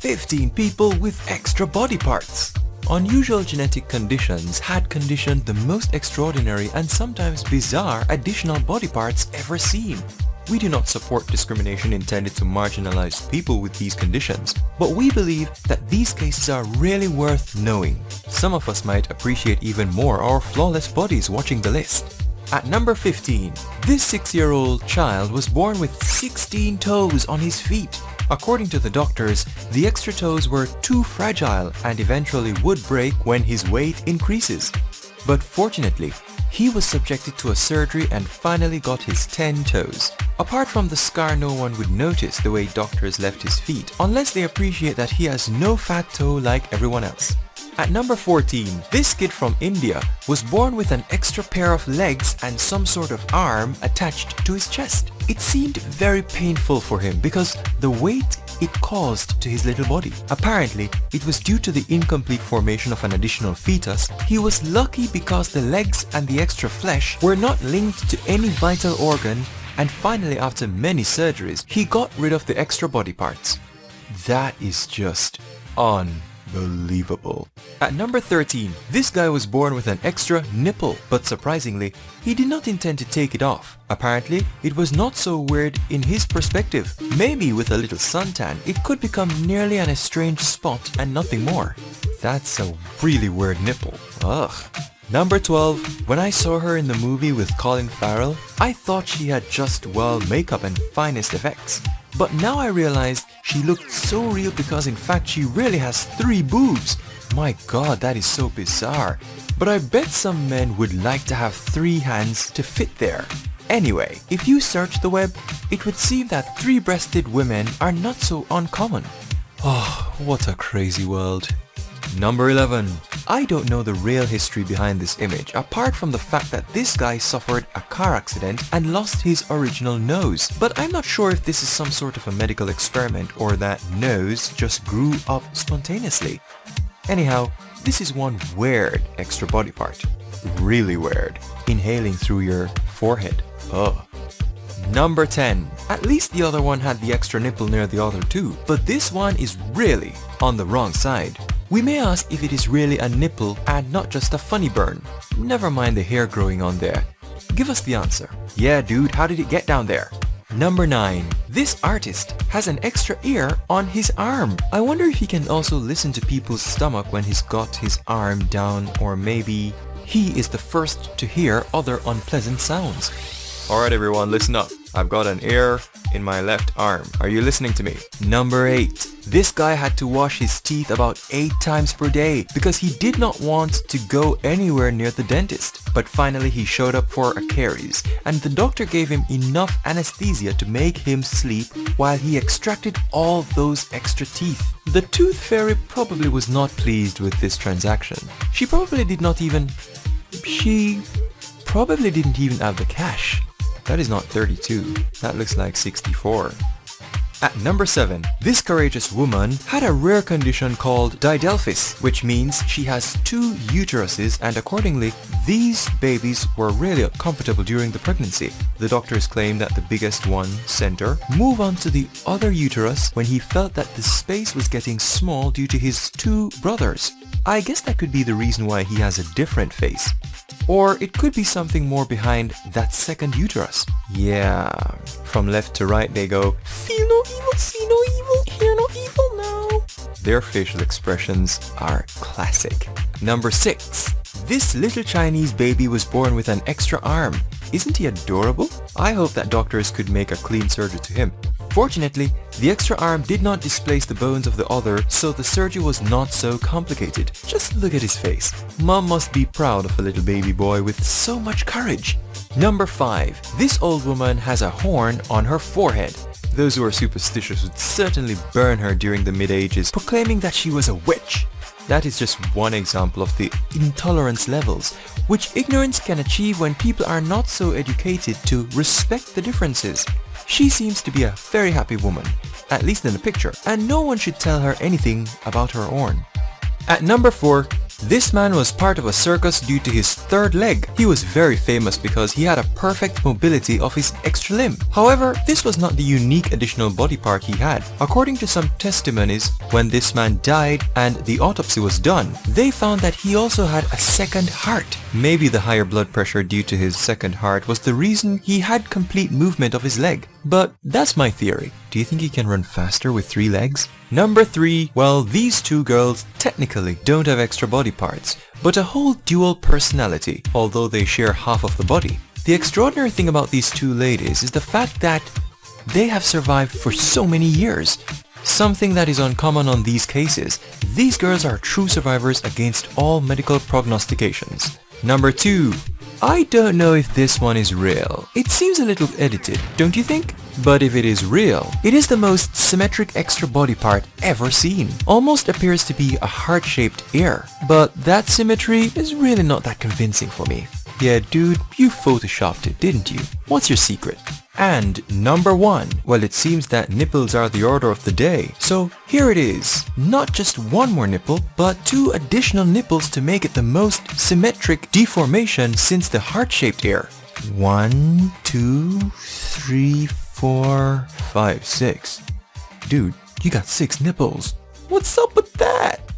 15 people with extra body parts. Unusual genetic conditions had conditioned the most extraordinary and sometimes bizarre additional body parts ever seen. We do not support discrimination intended to marginalize people with these conditions, but we believe that these cases are really worth knowing. Some of us might appreciate even more our flawless bodies watching the list. At number 15, this 6-year-old child was born with 16 toes on his feet. According to the doctors, the extra toes were too fragile and eventually would break when his weight increases. But fortunately, he was subjected to a surgery and finally got his 10 toes. Apart from the scar, no one would notice the way doctors left his feet, unless they appreciate that he has no fat toe like everyone else. At number 14, this kid from India was born with an extra pair of legs and some sort of arm attached to his chest. It seemed very painful for him because the weight it caused to his little body. Apparently, it was due to the incomplete formation of an additional fetus. He was lucky because the legs and the extra flesh were not linked to any vital organ, and finally, after many surgeries, he got rid of the extra body parts. That is just unbelievable. At number 13, this guy was born with an extra nipple, but surprisingly, he did not intend to take it off. Apparently, it was not so weird in his perspective. Maybe with a little suntan, it could become nearly an estranged spot and nothing more. That's a really weird nipple. Ugh. Number 12, when I saw her in the movie with Colin Farrell, I thought she had just, well, makeup and finest effects. But now I realized she looked so real because in fact she really has 3 boobs. My god, that is so bizarre. But I bet some men would like to have 3 hands to fit there. Anyway, if you search the web, it would seem that 3-breasted women are not so uncommon. Oh, what a crazy world. Number 11. I don't know the real history behind this image, apart from the fact that this guy suffered a car accident and lost his original nose. But I'm not sure if this is some sort of a medical experiment or that nose just grew up spontaneously. Anyhow, this is one weird extra body part. Really weird. Inhaling through your forehead. Ugh. Number 10. At least the other one had the extra nipple near the other two, but this one is really on the wrong side. We may ask if it is really a nipple and not just a funny burn. Never mind the hair growing on there. Give us the answer. Yeah dude, how did it get down there? Number 9. This artist has an extra ear on his arm. I wonder if he can also listen to people's stomach when he's got his arm down, or maybe he is the first to hear other unpleasant sounds. Alright everyone, listen up. I've got an ear in my left arm. Are you listening to me? Number 8. This guy had to wash his teeth about 8 times per day because he did not want to go anywhere near the dentist. But finally he showed up for a caries, and the doctor gave him enough anesthesia to make him sleep while he extracted all those extra teeth. The tooth fairy probably was not pleased with this transaction. She probably didn't even have the cash. That is not 32. That looks like 64. At number 7, this courageous woman had a rare condition called didelphys, which means she has 2 uteruses, and accordingly, these babies were really uncomfortable during the pregnancy. The doctors claim that the biggest one, center, moved on to the other uterus when he felt that the space was getting small due to his 2 brothers. I guess that could be the reason why he has a different face. Or it could be something more behind that second uterus. Yeah, from left to right they go, feel no evil, see no evil, hear no evil now. Their facial expressions are classic. Number 6. This little Chinese baby was born with an extra arm. Isn't he adorable? I hope that doctors could make a clean surgery to him. Fortunately, the extra arm did not displace the bones of the other, so the surgery was not so complicated. Just look at his face. Mom must be proud of a little baby boy with so much courage. Number 5. This old woman has a horn on her forehead. Those who are superstitious would certainly burn her during the mid-ages, proclaiming that she was a witch. That is just one example of the intolerance levels, which ignorance can achieve when people are not so educated to respect the differences. She seems to be a very happy woman, at least in the picture, and no one should tell her anything about her horn. At number 4, This man was part of a circus due to his third leg. He was very famous because he had a perfect mobility of his extra limb. However, this was not the unique additional body part he had. According to some testimonies, when this man died and the autopsy was done, they found that he also had a second heart. Maybe the higher blood pressure due to his second heart was the reason he had complete movement of his leg. But that's my theory. Do you think he can run faster with 3 legs? Number 3, well, these two girls technically don't have extra body parts, but a whole dual personality, although they share half of the body. The extraordinary thing about these two ladies is the fact that they have survived for so many years. Something that is uncommon on these cases. These girls are true survivors against all medical prognostications. Number 2. I don't know if this one is real. It seems a little edited, don't you think? But if it is real, it is the most symmetric extra body part ever seen. Almost appears to be a heart-shaped ear. But that symmetry is really not that convincing for me. Yeah, dude, you photoshopped it, didn't you? What's your secret? And number 1, well, it seems that nipples are the order of the day. So here it is. Not just one more nipple, but 2 additional nipples to make it the most symmetric deformation since the heart-shaped ear. 1, 2, 3, 4, 5, 6. Dude, you got 6 nipples. What's up with that?